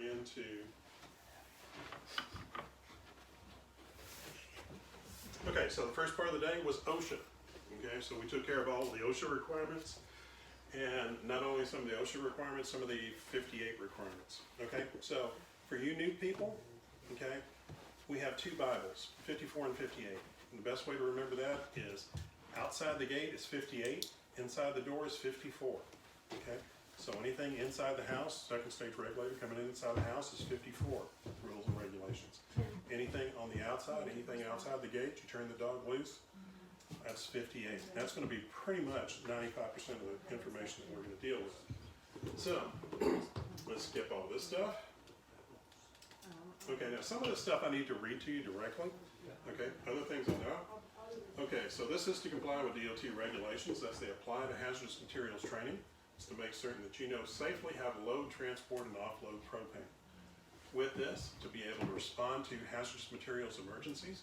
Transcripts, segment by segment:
into, okay, so the first part of the day was OSHA. Okay, so we took care of all of the OSHA requirements, and not only some of the OSHA requirements, some of the 58 requirements. Okay, so for you new people, okay, we have two Bibles, 54 and 58. And the best way to remember that is outside the gate is 58, inside the door is 54. Okay, so anything inside the house, second stage regulator coming in inside the house is 54 rules and regulations. Anything on the outside, anything outside the gate, you turn the dog loose, that's 58. That's going to be pretty much 95% of the information that we're going to deal with. So, let's skip all this stuff. Okay, now some of this stuff I need to read to you directly. Okay, other things I know. Okay, so this is to comply with DOT regulations. That's the Apply to Hazardous Materials training. It's to make certain that you know safely how to load, transport, and offload propane. With this, to be able to respond to hazardous materials emergencies,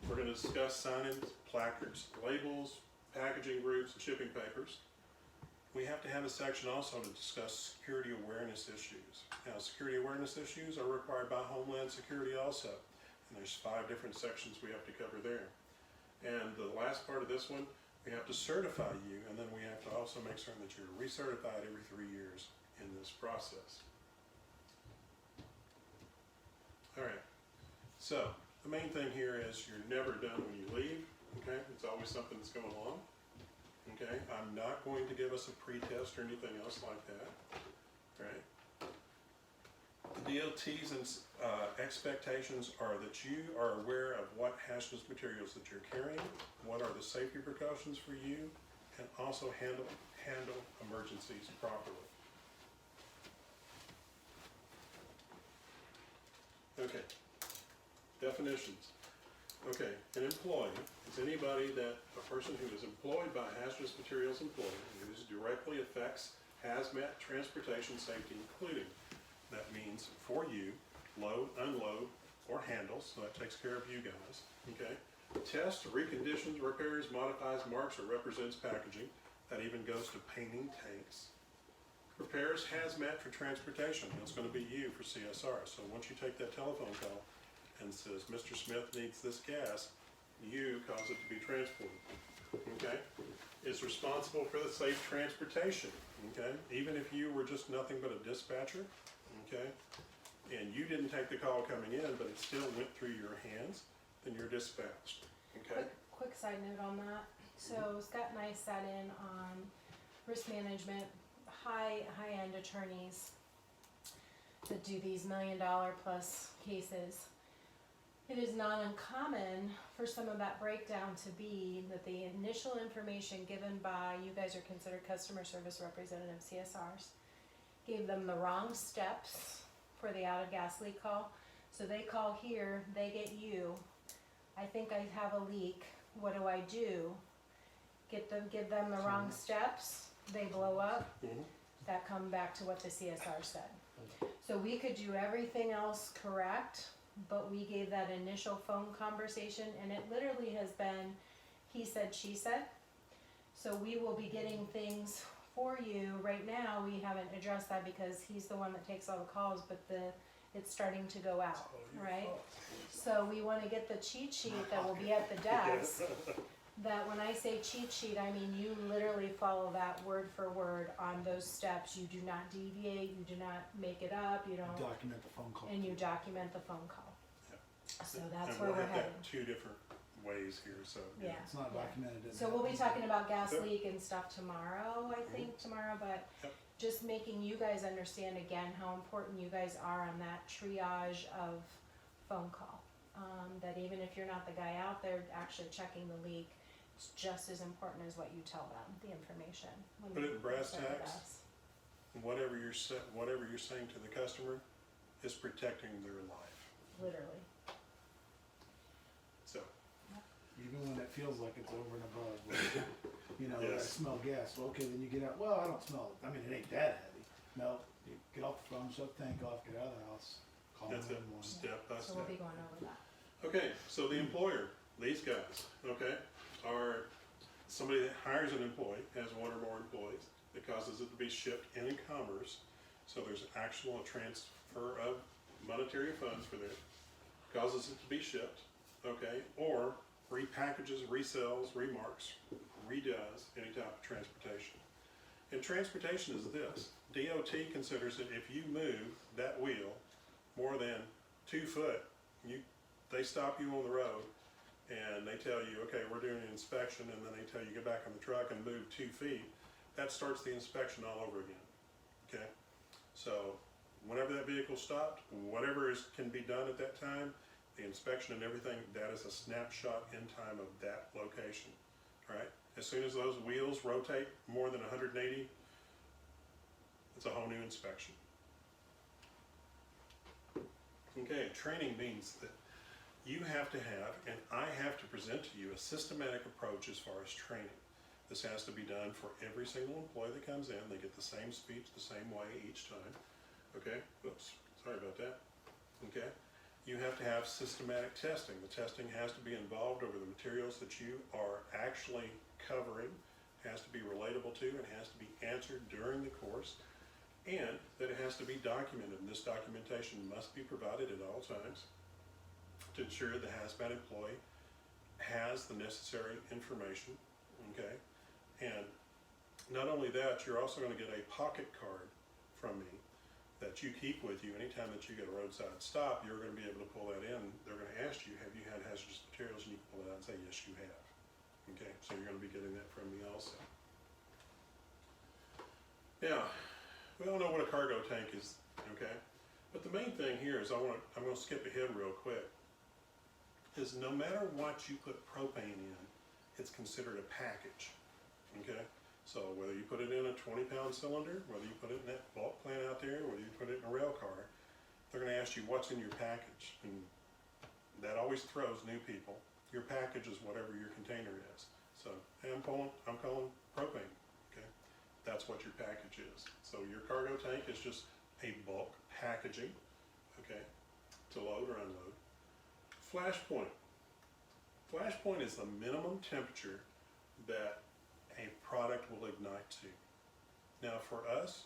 we're going to discuss signage, placards, labels, packaging groups, and shipping papers. We have to have a section also to discuss security awareness issues. Now, security awareness issues are required by Homeland Security also, and there's 5 different sections we have to cover there. And the last part of this one, we have to certify you, and then we have to also make certain that you're recertified every 3 years in this process. All right, so the main thing here is you're never done when you leave, okay? It's always something that's going on, okay? I'm not going to give us a pre-test or anything else like that, right? The DOT's and expectations are that you are aware of what hazardous materials that you're carrying, what are the safety precautions for you, and also handle emergencies properly. Okay, definitions. Okay, an employee is anybody that, a person who is employed by a hazardous materials employer who directly affects hazmat transportation safety, including, that means for you, load, unload, or handle, so that takes care of you guys, okay? Tests, reconditions, repairs, modifies, marks, or represents packaging. That even goes to painting tanks. Prepares hazmat for transportation. That's going to be you for CSR. So once you take that telephone call and says, Mr. Smith needs this gas, you cause it to be transported. Okay? Is responsible for the safe transportation. Okay? Even if you were just nothing but a dispatcher, okay, and you didn't take the call coming in, but it still went through your hands, then you're dispatched. Okay? Quick side note on that. So Scott and I sat in on risk management, high-end attorneys that do these $1 million plus cases. It is not uncommon for some of that breakdown to be that the initial information given by, you guys are considered customer service representative CSRs, gave them the wrong steps for the out of gas leak call. So they call here, they get you. I think I have a leak. What do I do? Give them the wrong steps. They blow up. That come back to what the CSR said. So we could do everything else correct, but we gave that initial phone conversation, and it literally has been he said, she said. So we will be getting things for you. Right now, we haven't addressed that because he's the one that takes all the calls, but it's starting to go out, right? So we want to get the cheat sheet that will be at the desk. That when I say cheat sheet, I mean you literally follow that word for word on those steps. You do not deviate, you do not make it up, you don't. Document the phone call. And you document the phone call. Yeah. So that's and where we'll we're have headed. that 2 different ways here, so. Yeah. It's not documented. So we'll be talking about gas Yep. leak and stuff tomorrow, I think, but Yep. just making you guys understand again how important you guys are on that triage of phone call. That even if you're not the guy out there actually checking the leak, it's just as important as what you tell them, the information. when Put you it in brass serve tacks. us. Whatever you're saying to the customer is protecting their life. Literally. So. Even when it feels like it's over and above, like, you know, I Yes. smell gas. Well, okay, then you get out. Well, I don't smell it. I mean, it ain't that heavy. No, you get off the phone, shut the tank off, get out of the house, call That's it, 911. step by So step. we'll be going over that. Okay, so the employer, these guys, okay, are somebody that hires an employee, has 1 or more employees, that causes it to be shipped in commerce, So there's actual transfer of monetary funds for that, causes it to be shipped, okay, or repackages, resells, remarks, redoes any type of transportation. And transportation is this: DOT considers it if you move that wheel more than 2 foot, they stop you on the road and they tell you, okay, we're doing an inspection, and then they tell you get back on the truck and move 2 feet. That starts the inspection all over again. Okay, so whenever that vehicle stopped, whatever can be done at that time, the inspection and everything, that is a snapshot in time of that location. All right. As soon as those wheels rotate more than 180, it's a whole new inspection. Okay, training means that you have to have, and I have to present to you, a systematic approach as far as training. This has to be done for every single employee that comes in. They get the same speech the same way each time. Okay, oops, sorry about that. Okay, you have to have systematic testing. The testing has to be involved over the materials that you are actually covering, has to be relatable to, and has to be answered during the course, and that it has to be documented. And this documentation must be provided at all times to ensure the hazmat employee has the necessary information, okay? And not only that, you're also going to get a pocket card from me that you keep with you. Anytime that you get a roadside stop, you're going to be able to pull that in. They're going to ask you, have you had hazardous materials? And you can pull it out and say, yes, you have. Okay, so you're going to be getting that from me also. Now, we all know what a cargo tank is, okay? But the main thing here is I'm going to skip ahead real quick, is no matter what you put propane in, it's considered a package, okay? So whether you put it in a 20-pound cylinder, whether you put it in that bulk plant out there, whether you put it in a rail car, they're going to ask you what's in your package, and that always throws new people. Your package is whatever your container is. So hey, I'm calling propane, okay? That's what your package is. So your cargo tank is just a bulk packaging, okay, to load or unload. Flash point. Flash point is the minimum temperature that a product will ignite to. Now for us,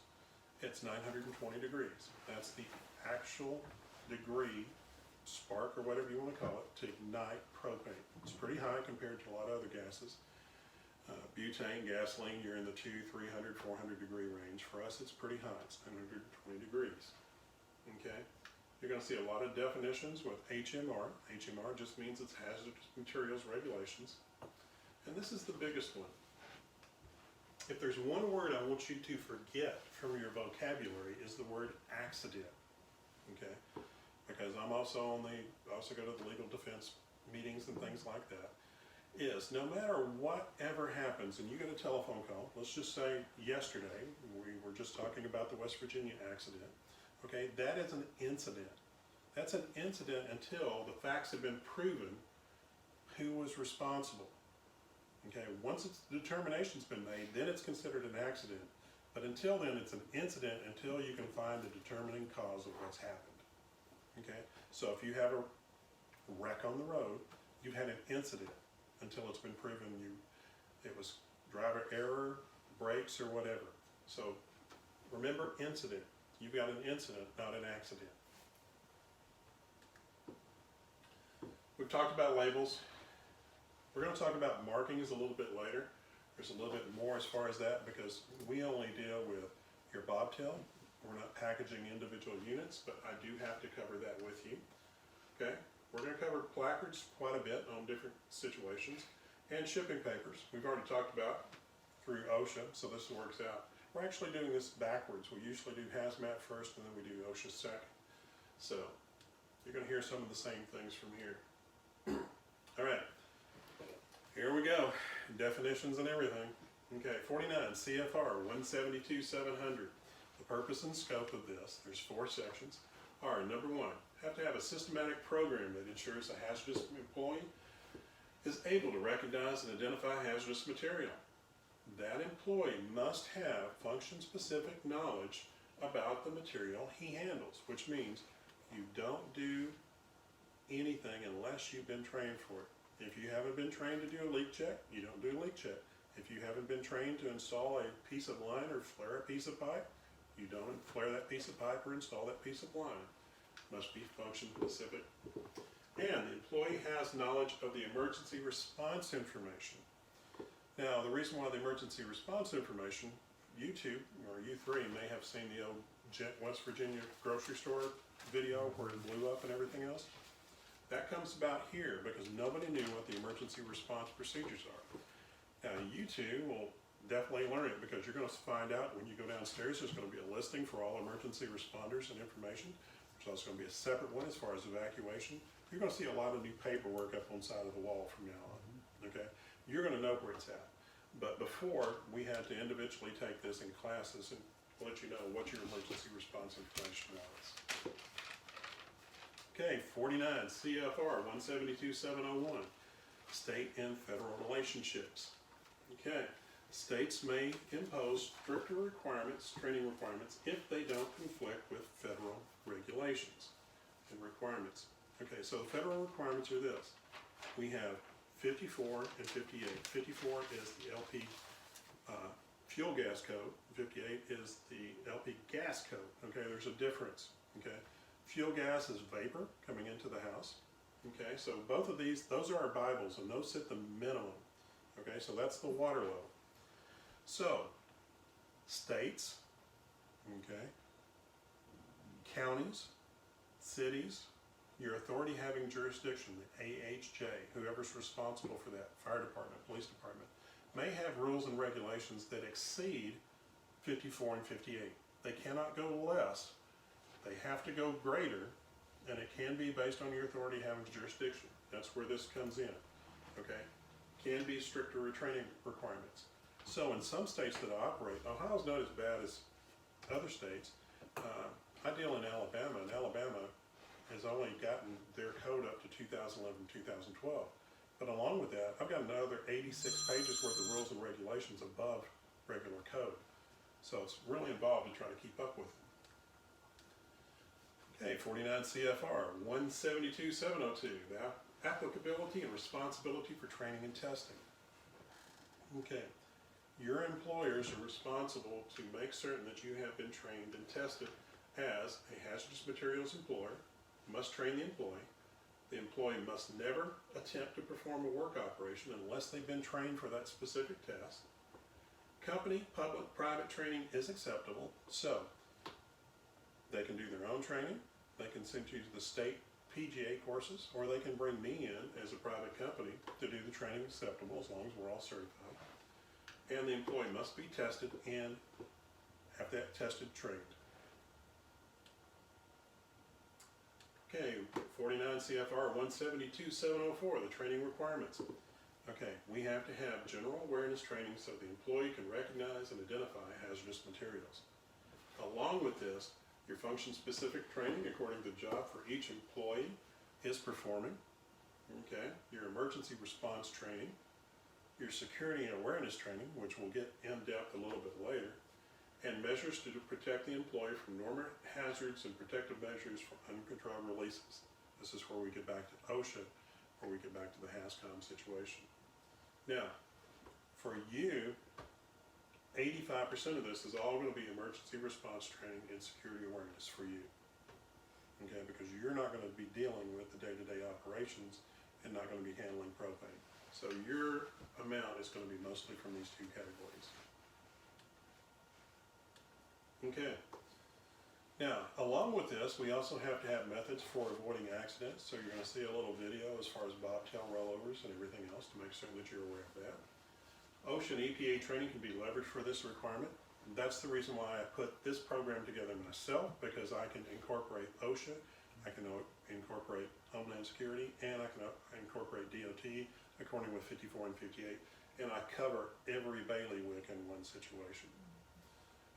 it's 920 degrees. That's the actual degree, spark or whatever you want to call it, to ignite propane. It's pretty high compared to a lot of other gases. Butane, gasoline, you're in the 200, 300, 400 degree range. For us, it's pretty high. It's 920 degrees. Okay? You're going to see a lot of definitions with HMR. HMR just means it's Hazardous Materials Regulations. And this is the biggest one. If there's one word I want you to forget from your vocabulary, is the word accident. Okay? Because I'm also also go to the legal defense meetings and things like that, is no matter whatever happens, and you get a telephone call, let's just say yesterday, we were just talking about the West Virginia accident, okay, that is an incident. That's an incident until the facts have been proven who was responsible. Okay, once the determination's been made, then it's considered an accident. But until then, it's an incident until you can find the determining cause of what's happened. Okay, so if you have a wreck on the road, you've had an incident until it's been proven it was driver error, brakes, or whatever. So remember, incident. You've got an incident, not an accident. We've talked about labels. We're going to talk about markings a little bit later. There's a little bit more as far as that because we only deal with your bobtail. We're not packaging individual units, but I do have to cover that with you. Okay? We're going to cover placards quite a bit on different situations, and shipping papers. We've already talked about through OSHA, so this works out. We're actually doing this backwards. We usually do hazmat first, and then we do OSHA second. So you're going to hear some of the same things from here. All right, here we go. Definitions and everything. Okay, 49 CFR 172-700. The purpose and scope of this, there's 4 sections, are number 1, have to have a systematic program that ensures a hazardous employee is able to recognize and identify hazardous material. That employee must have function-specific knowledge about the material he handles, which means you don't do anything unless you've been trained for it. If you haven't been trained to do a leak check, you don't do a leak check. If you haven't been trained to install a piece of line or flare a piece of pipe, You don't flare that piece of pipe or install that piece of line. Must be function specific. And the employee has knowledge of the emergency response information. Now, the reason why the emergency response information, you two, or you three, may have seen the old West Virginia grocery store video where it blew up and everything else. That comes about here because nobody knew what the emergency response procedures are. Now, you two will definitely learn it because you're going to find out when you go downstairs, there's going to be a listing for all emergency responders and information. There's also going to be a separate one as far as evacuation. You're going to see a lot of new paperwork up on the side of the wall from now on, okay? You're going to know where it's at. But before, we had to individually take this in classes and let you know what your emergency response information was. Okay, 49 CFR 172701, state and federal relationships. Okay, states may impose stricter requirements, training requirements, if they don't conflict with federal regulations and requirements. Okay, so the federal requirements are this. We have 54 and 58. 54 is the LP fuel gas code. 58 is the LP gas code. Okay, there's a difference. Okay, fuel gas is vapor coming into the house. Okay, so both of these, those are our Bibles, and those set the minimum. Okay, so that's the water level. So, states, okay, counties, cities, your authority having jurisdiction, the AHJ, whoever's responsible for that, fire department, police department, may have rules and regulations that exceed 54 and 58. They cannot go less. They have to go greater, and it can be based on your authority having jurisdiction. That's where this comes in, okay? Can be stricter training requirements. So in some states that operate, Ohio's not as bad as other states. I deal in Alabama, and Alabama has only gotten their code up to 2011, 2012. But along with that, I've got another 86 pages worth of rules and regulations above regular code. So it's really involved to try to keep up with it. Okay, 49 CFR 172702, the applicability and responsibility for training and testing. Okay, your employers are responsible to make certain that you have been trained and tested as a hazardous materials employer. You must train the employee. The employee must never attempt to perform a work operation unless they've been trained for that specific test. Company, public, private training is acceptable, so they can do their own training. They can send you to the state PGA courses, or they can bring me in as a private company to do the training acceptable as long as we're all certified. And the employee must be tested and have that tested trained. Okay, 49 CFR 172704, the training requirements. Okay, we have to have general awareness training so the employee can recognize and identify hazardous materials. Along with this, your function-specific training according to the job for each employee is performing. Okay, your emergency response training, your security and awareness training, which we'll get in depth a little bit later, and measures to protect the employee from normal hazards and protective measures for uncontrolled releases. This is where we get back to OSHA, where we get back to the Hazcom situation. Now, for you, 85% of this is all going to be emergency response training and security awareness for you. Okay, because you're not going to be dealing with the day-to-day operations and not going to be handling propane. So your amount is going to be mostly from these two categories. Okay. Now, along with this, we also have to have methods for avoiding accidents. So you're going to see a little video as far as bobtail rollovers and everything else to make certain that you're aware of that. OSHA and EPA training can be leveraged for this requirement. That's the reason why I put this program together myself, because I can incorporate OSHA, I can incorporate Homeland Security, and I can incorporate DOT according with 54 and 58, and I cover every bailiwick in one situation.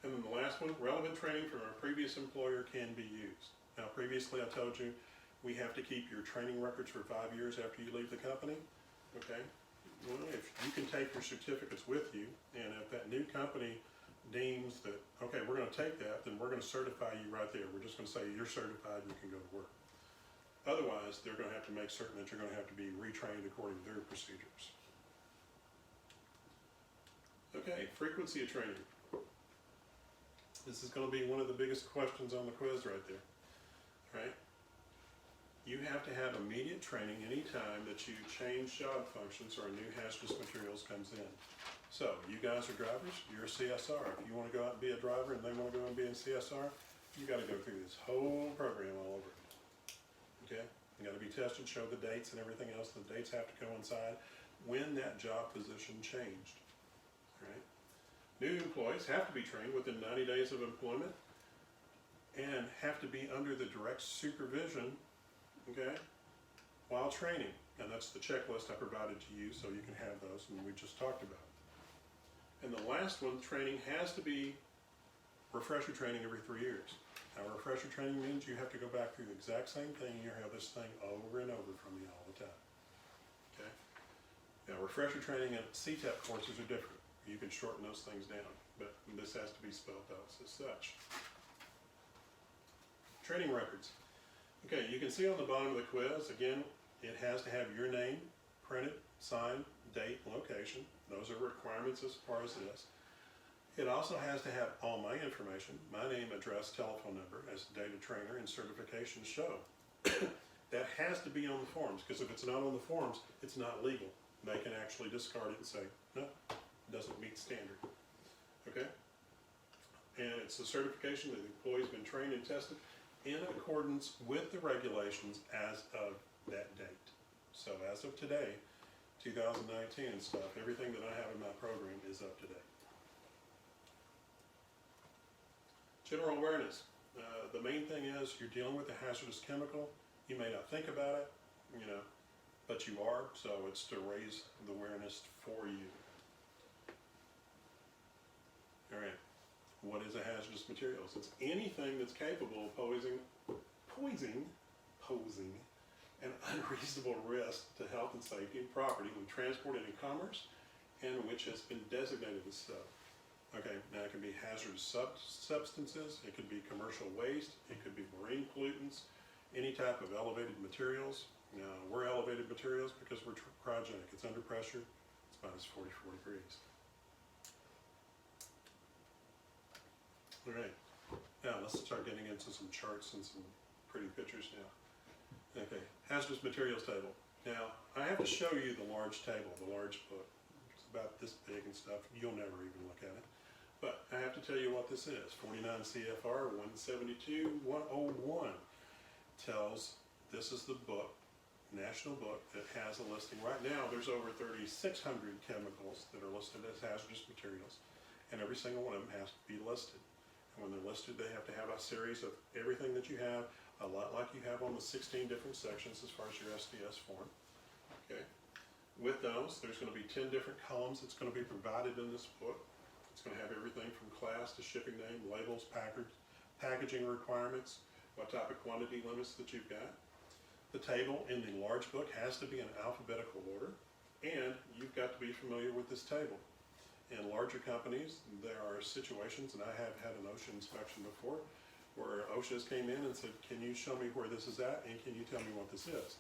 And then the last one, relevant training from a previous employer can be used. Now, previously I told you we have to keep your training records for 5 years after you leave the company, okay? Well, if you can take your certificates with you, and if that new company deems that, okay, we're gonna take that, then we're gonna certify you right there. We're just gonna say you're certified, you can go to work. Otherwise, they're gonna have to make certain that you're gonna have to be retrained according to their procedures. Okay, frequency of training. This is going to be one of the biggest questions on the quiz right there, right? You have to have immediate training anytime that you change job functions or new hazardous materials comes in. So, you guys are drivers, you're a CSR. If you want to go out and be a driver and they want to go and be a CSR, you got to go through this whole program all over again. Okay? You got to be tested, show the dates and everything else. The dates have to coincide when that job position changed. Right? New employees have to be trained within 90 days of employment and have to be under the direct supervision, okay, while training. And that's the checklist I provided to you, so you can have those, and we just talked about. And the last one, training has to be refresher training every 3 years. Now, refresher training means you have to go back through the exact same thing, and you hear this thing over and over from me all the time. Okay? Now, refresher training and CTEP courses are different. You can shorten those things down, but this has to be spelled out as such. Training records. Okay, you can see on the bottom of the quiz, again, it has to have your name, printed, signed, date, location. Those are requirements as far as this. It also has to have all my information, my name, address, telephone number, as data trainer and certifications show. That has to be on the forms, because if it's not on the forms, it's not legal. They can actually discard it and say, no, it doesn't meet standard. Okay? And it's a certification that the employee's been trained and tested in accordance with the regulations as of that date. So as of today, 2019 and stuff, everything that I have in my program is up to date. General awareness. The main thing is you're dealing with a hazardous chemical. You may not think about it, you know, but you are, so it's to raise the awareness for you. All right. What is a hazardous materials? It's anything that's capable of posing an unreasonable risk to health and safety and property when transported in commerce and which has been designated as so. Okay, now it can be hazardous substances, it could be commercial waste, it could be marine pollutants, any type of elevated materials. Now, we're elevated materials because we're cryogenic. It's under pressure, it's minus 44 degrees. All right, now let's start getting into some charts and some pretty pictures now. Okay, hazardous materials table. Now, I have to show you the large table, the large book. It's about this big and stuff. You'll never even look at it. But I have to tell you what this is. 49 CFR 172-101 tells, this is the book, national book, that has a listing. Right now, there's over 3,600 chemicals that are listed as hazardous materials, and every single one of them has to be listed. And when they're listed, they have to have a series of everything that you have, a lot like you have on the 16 different sections as far as your SDS form. Okay. With those, there's going to be 10 different columns that's going to be provided in this book. It's going to have everything from class to shipping name, labels, packaging requirements, what type of quantity limits that you've got. The table in the large book has to be in alphabetical order, and you've got to be familiar with this table. In larger companies, there are situations, and I have had an OSHA inspection before, where OSHA's came in and said, can you show me where this is at, and can you tell me what this is?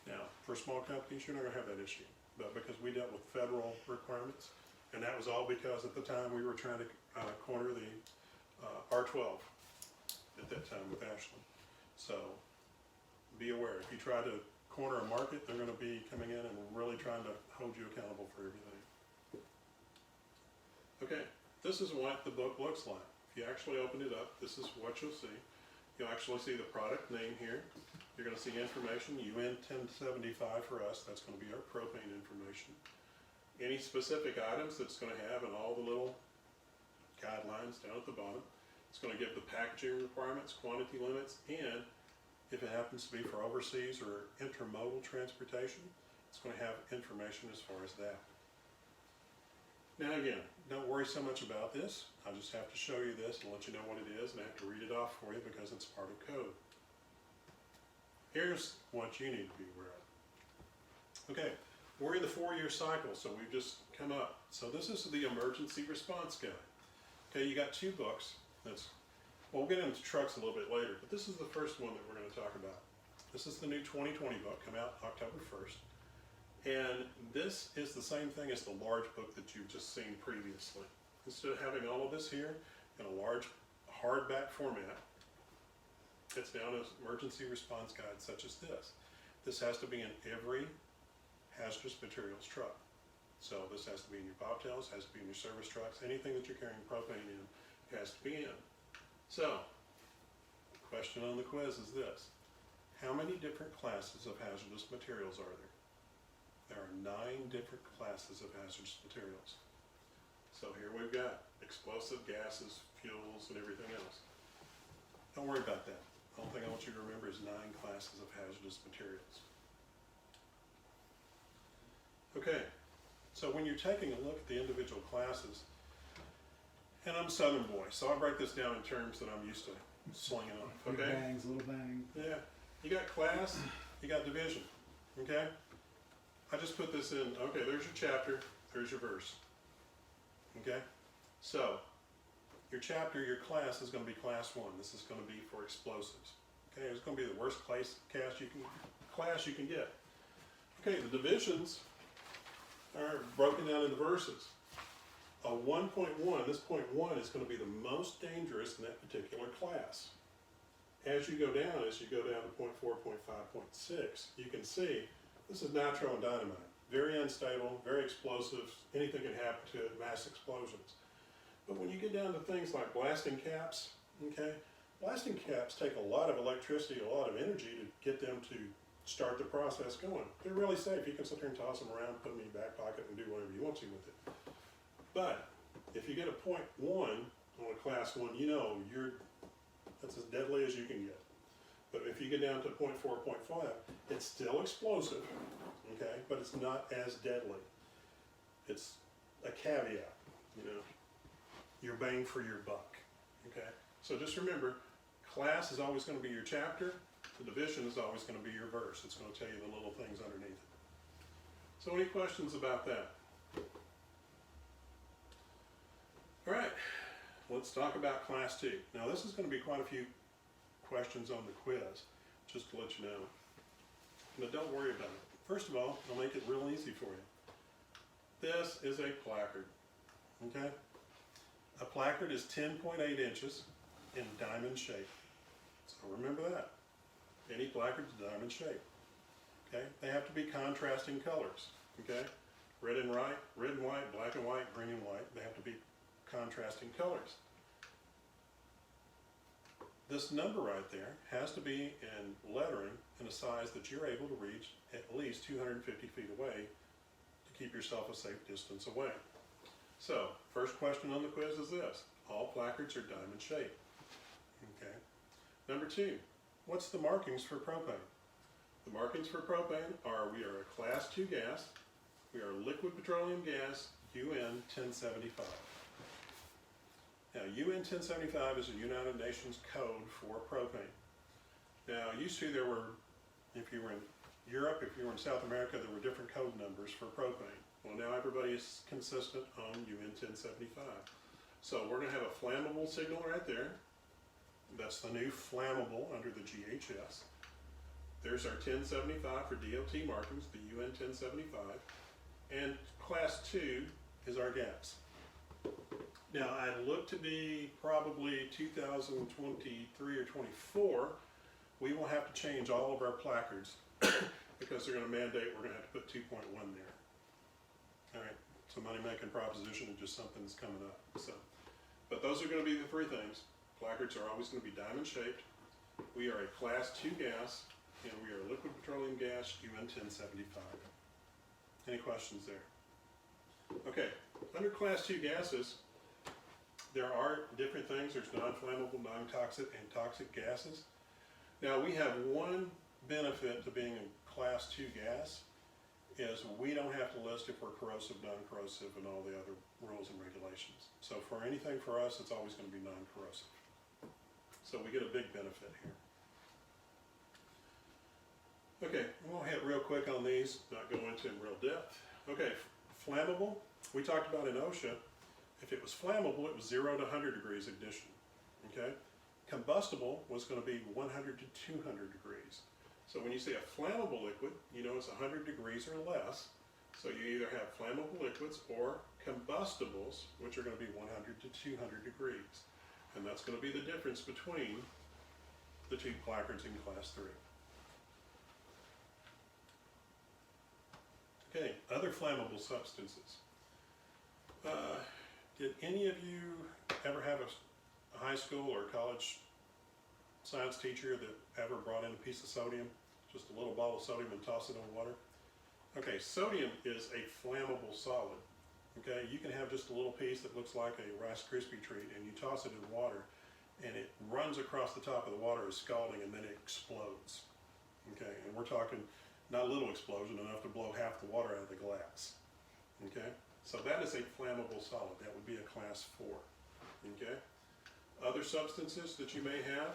Now, for small companies, you're not going to have that issue, but because we dealt with federal requirements, and that was all because at the time we were trying to corner the R12 at that time with Ashland. So be aware, if you try to corner a market, they're going to be coming in and really trying to hold you accountable for everything. Okay, this is what the book looks like. If you actually open it up, this is what you'll see. You'll actually see the product name here. You're going to see information, UN 1075 for us, that's going to be our propane information. Any specific items that's going to have, and all the little guidelines down at the bottom. It's going to give the packaging requirements, quantity limits, and if it happens to be for overseas or intermodal transportation, it's going to have information as far as that. Now again, don't worry so much about this. I just have to show you this and let you know what it is, and I have to read it off for you because it's part of code. Here's what you need to be aware of. Okay, we're in the 4-year cycle, so we've just come up. So this is the emergency response guide. Okay, you got 2 books. Well, we'll get into trucks a little bit later, but this is the first one that we're going to talk about. This is the new 2020 book, come out October 1st. And this is the same thing as the large book that you've just seen previously. Instead of having all of this here in a large hardback format. It's now an emergency response guide such as this. This has to be in every hazardous materials truck. So this has to be in your bobtails, has to be in your service trucks, anything that you're carrying propane in has to be in. So, question on the quiz is this. How many different classes of hazardous materials are there? There are 9 different classes of hazardous materials. So here we've got explosive gases, fuels, and everything else. Don't worry about that. The only thing I want you to remember is 9 classes of hazardous materials. Okay, so when you're taking a look at the individual classes, and I'm a Southern boy, so I break this down in terms that I'm used to slinging off, Big okay? bangs, little bang. Yeah, you got class, you got division, okay? I just put this in, okay, there's your chapter, there's your verse, okay? So, your chapter, your class is gonna be class 1. This is gonna be for explosives, okay? It's gonna be the worst class you can get. Okay, the divisions are broken down into verses. A 1.1, this point 1 is going to be the most dangerous in that particular class. As you go down to point 4, point 5, point 6, you can see this is nitro and dynamite. Very unstable, very explosive, anything can happen to it, mass explosions. But when you get down to things like blasting caps, okay, blasting caps take a lot of electricity, a lot of energy to get them to start the process going. They're really safe. You can sit there and toss them around, put them in your back pocket, and do whatever you want to with it. But if you get a point 1 on a class 1, you know that's as deadly as you can get. But if you get down to point 4, point 5, it's still explosive, okay, but it's not as deadly. It's a caveat, your bang for your buck, okay? So just remember, class is always going to be your chapter. The division is always going to be your verse. It's going to tell you the little things underneath it. So any questions about that? All right, let's talk about class 2. Now this is going to be quite a few questions on the quiz, just to let you know. But don't worry about it. First of all, I'll make it real easy for you. This is a placard, okay? A placard is 10.8 inches in diamond shape. So remember that. Any placard's diamond shape. Okay? They have to be contrasting colors. Okay? Red and white, black and white, green and white. They have to be contrasting colors. This number right there has to be in lettering in a size that you're able to reach at least 250 feet away to keep yourself a safe distance away. So, first question on the quiz is this. All placards are diamond shaped. Okay? Number 2. What's the markings for propane? The markings for propane are we are a class 2 gas, we are liquid petroleum gas, UN 1075. Now UN 1075 is a United Nations code for propane. Now used to there were, if you were in Europe, if you were in South America, there were different code numbers for propane. Well now everybody is consistent on UN 1075. So we're going to have a flammable signal right there. That's the new flammable under the GHS. There's our 1075 for DOT markings, the UN 1075. And class 2 is our gas. Now I look to be probably 2023 or 24, we will have to change all of our placards because they're going to mandate we're going to have to put 2.1 there. All right, it's a money-making proposition and just something that's coming up. So, but those are going to be the 3 things. Placards are always going to be diamond shaped. We are a class 2 gas, and we are liquid petroleum gas, UN 1075. Any questions there? Okay, under class 2 gases, there are different things. There's non-flammable, non-toxic, and toxic gases. Now we have one benefit to being a class 2 gas is we don't have to list if we're corrosive, non-corrosive, and all the other rules and regulations. So for anything for us, it's always going to be non-corrosive. So we get a big benefit here. Okay, I'm going to hit real quick on these, not go into in real depth. Okay, flammable, we talked about in OSHA. If it was flammable, it was 0 to 100 degrees ignition. Okay, combustible was going to be 100 to 200 degrees. So when you say a flammable liquid, you know it's 100 degrees or less. So you either have flammable liquids or combustibles, which are going to be 100 to 200 degrees. And that's gonna be the difference between the two placards in class 3. Okay, other flammable substances. Did any of you ever have a high school or college science teacher that ever brought in a piece of sodium? Just a little bottle of sodium and toss it in water? Okay, sodium is a flammable solid. Okay, you can have just a little piece that looks like a Rice Krispie treat and you toss it in water and it runs across the top of the water as scalding and then it explodes. Okay, and we're talking not a little explosion, enough to blow half the water out of the glass. Okay, so that is a flammable solid. That would be a class 4. Okay, other substances that you may have,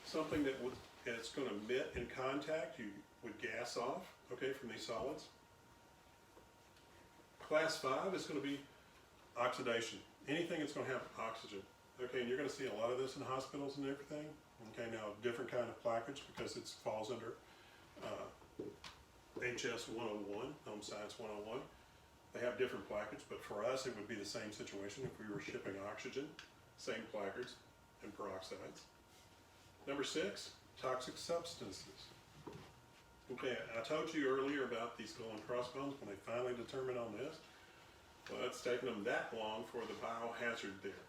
something that would, it's going to emit in contact, you would gas off, okay, from these solids. Class 5 is going to be oxidation. Anything that's going to have oxygen. Okay, and you're going to see a lot of this in hospitals and everything. Okay, now different kind of placards because it falls under HS 101, Home Science 101. They have different placards, but for us it would be the same situation if we were shipping oxygen, same placards and peroxides. Number 6, toxic substances. Okay, I told you earlier about these skull and crossbones when they finally determined on this. Well, it's taken them that long for the biohazard there.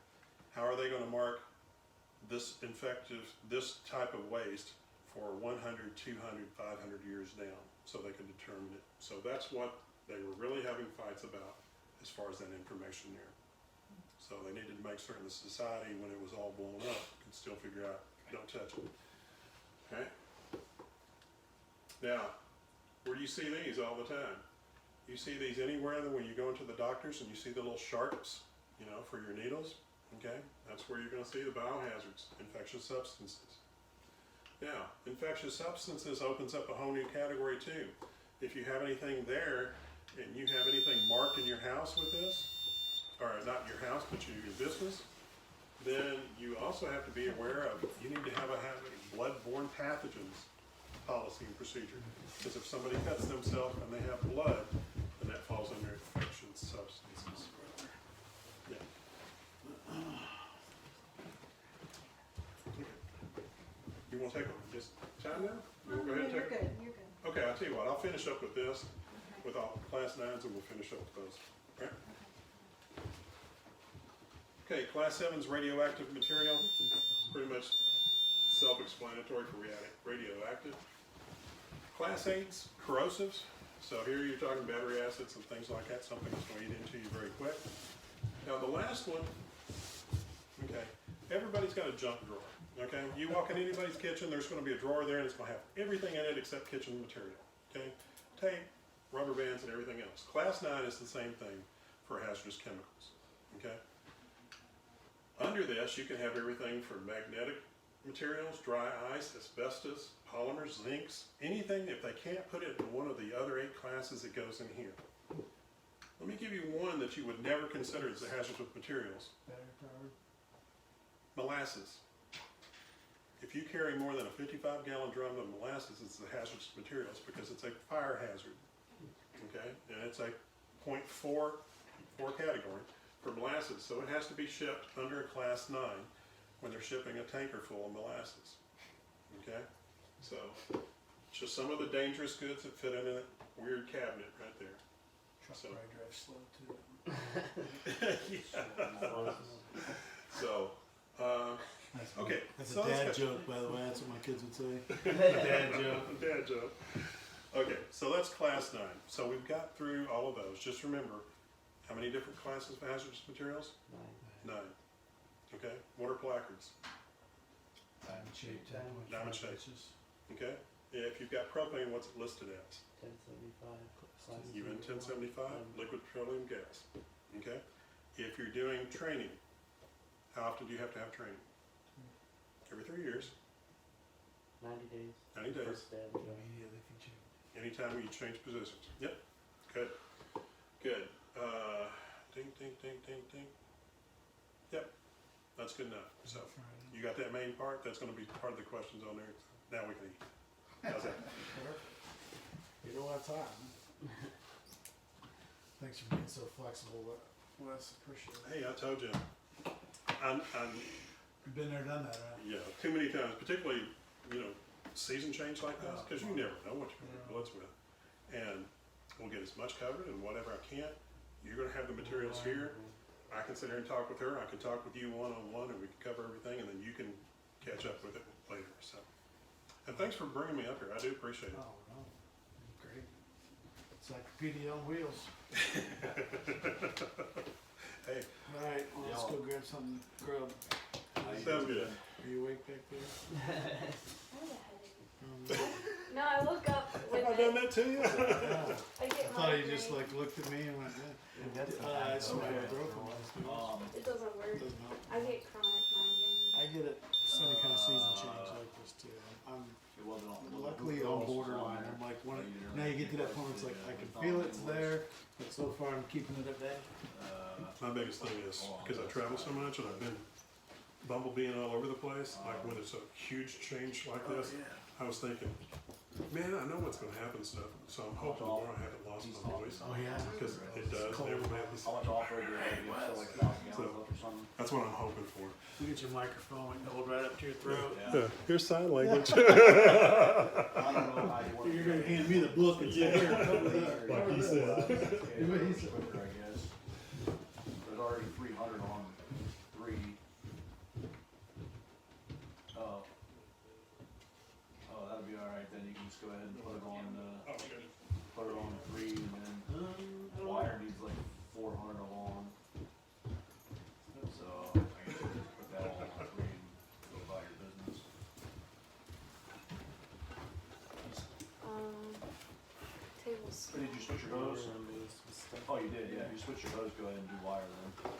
How are they going to mark this this type of waste for 100, 200, 500 years down so they can determine it? So that's what they were really having fights about as far as that information there. So they needed to make certain the society, when it was all blown up, could still figure out, don't touch it. Okay? Now, where do you see these all the time? You see these anywhere when you go into the doctors and you see the little sharps, you know, for your needles. Okay? That's where you're going to see the biohazards, infectious substances. Now, infectious substances opens up a whole new category too. If you have anything there and you have anything marked in your house with this, or not your house, but your business, then you also have to be aware of, you need to have a blood-borne pathogens policy and procedure. Because if somebody cuts themselves and they have blood, then that falls under infectious substances. Yeah. You want to take this time now? You want to go ahead and You're take good, you're good. Okay, I'll tell you what, I'll finish up with this, with all class 9s, and we'll finish up with those. Okay? Okay, class 7's radioactive material. Pretty much self-explanatory for radioactive. Class 8's corrosives. So here you're talking battery acids and things like that, something that's going to eat into you very quick. Now the last one, okay, everybody's got a junk drawer. Okay, you walk in anybody's kitchen, there's going to be a drawer there and it's going to have everything in it except kitchen material. Okay, tape, rubber bands, and everything else. Class 9 is the same thing for hazardous chemicals. Okay, under this you can have everything from magnetic materials, dry ice, asbestos, polymers, zincs, anything. If they can't put it in one of the other 8 classes, it goes in here. Let me give you one that you would never consider as a hazardous materials. Battery powered. Molasses. If you carry more than a 55-gallon drum of molasses, it's a hazardous materials because it's a fire hazard. Okay, and it's a 0.4 category for molasses, so it has to be shipped under a class 9 when they're shipping a tanker full of molasses. Okay, so just some of the dangerous goods that fit in a weird cabinet right there. Truck So- probably drives slow too. Yeah. So, okay, That's so a let's dad go- joke, by the way. That's what my kids would say. Dad joke. Dad joke. Okay, so that's class 9. So we've got through all of those. Just remember, how many different classes of hazardous materials? 9. Okay, what are placards? Diamond shaped. Diamond shaped. Okay, if you've got propane, what's it listed as? 1075. UN 1075, liquid petroleum gas. Okay, if you're doing training, how often do you have to have training? Every 3 years, 90 days. 90 days. First day of the job. Immediately if you change. Anytime you change positions. Yep. Good. Good. Ding, ding, ding, ding, ding. Yep. That's good enough. So you got that main part. That's going to be part of the questions on there. Now we can eat. How's that? You don't have time. Thanks for being so flexible, Wes. Appreciate it. Hey, I told you. You've been there, done that, right? Yeah, too many times, particularly, season change like this, cause you never know what you're gonna get bullets with. And we'll get as much covered and whatever I can't, you're gonna have the materials here. I can sit here and talk with her, I can talk with you one-on-one, and we can cover everything, and then you can catch up with it later, so. And thanks for bringing me up here, I do appreciate it. Oh, no, great. It's like PD on wheels. Hey, Alright, well, let's go grab something, grub. sounds good. Are you awake back there? No, I woke up with Have I done that to you? I I get thought he migraine. just like looked at me and went, yeah. I swear I broke him. It doesn't work. Doesn't help. I get chronic migraine. I get it, any kind of season change like this too. I'm luckily on borderline. I'm like, now you get to that point, it's like, I can feel it's there, but so far I'm keeping it at bay. My biggest thing is, because I travel so much and I've been bumblebeeing all over the place, like when it's a huge change like this, I was thinking, man, I know what's gonna happen stuff, so I'm hoping tomorrow I haven't lost my voice. Oh, yeah. Because it does, and everybody's, How much offer do you have to get? Like 1,000 gallons or something? that's what I'm hoping for. You get your microphone and hold right up to your throat. Here's sign language. I don't know how you want You're gonna hand me the book and say, here, cover that. Like he said. Quicker, I guess. There's already 300 on 3. Oh. Oh, that'd be alright then. You can just go ahead and put it on, Oh, good. put it on 3 and then the wire needs like 400 along. So I guess you just put that all on 3 and go about your business. Tables. Did you switch your hose? Oh, you did, yeah. If you switch your hose, go ahead and do wire then.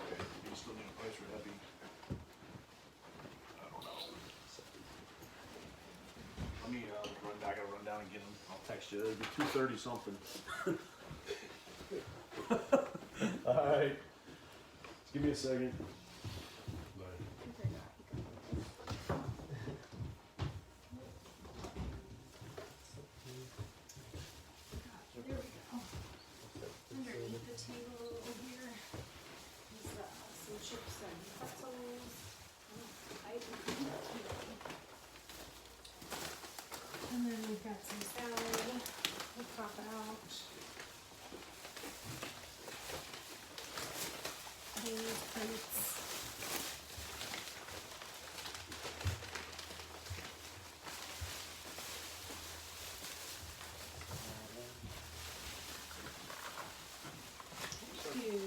Okay. You still need a place for heavy. I don't know. Let me run. I gotta run down and get them. I'll text you. It'll be 2:30 something. All right. Just give me a second. There we go. Underneath the table over here is some chips and pretzels. And then we've got some salad. We'll pop out. These plates. Two.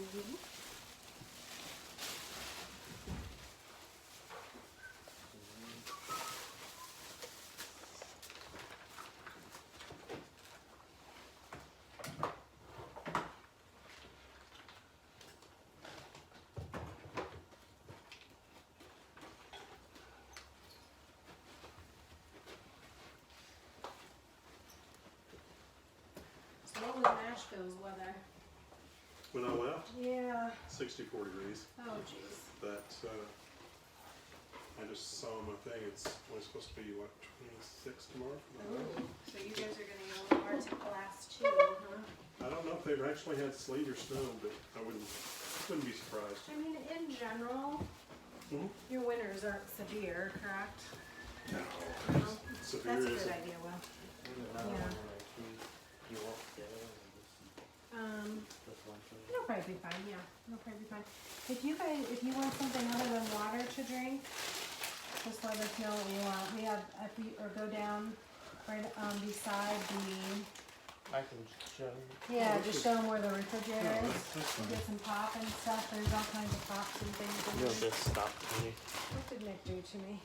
So what was Nashville's weather? When I left, Yeah. 64 degrees. Oh jeez. That's, I just saw on my thing, it's only supposed to be, what, 26 tomorrow? Ooh. So you guys are gonna go Arctic blast too, huh? I don't know if they've actually had sleet or snow, but I wouldn't be surprised. I mean, in general, Mhm. your winters aren't severe, correct? No. No? Severe That's a is good idea, Will. Yeah. It'll probably be fine, yeah, it'll probably be fine. If you want something other than water to drink, just let us know what you want. We have, or go down right, beside the, I can show you. yeah, just show them where the refrigerator is. Get some pop and stuff, there's all kinds of pops and things in You'll there. just stop me. What did Nick do to me?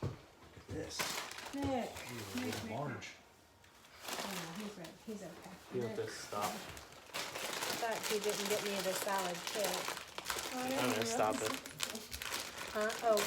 This. Nick. Nick. Large. Oh, no, he's right, he's okay. You'll Nick. just stop. I thought he didn't get me the salad kit. I'm gonna stop it. Huh? Oh,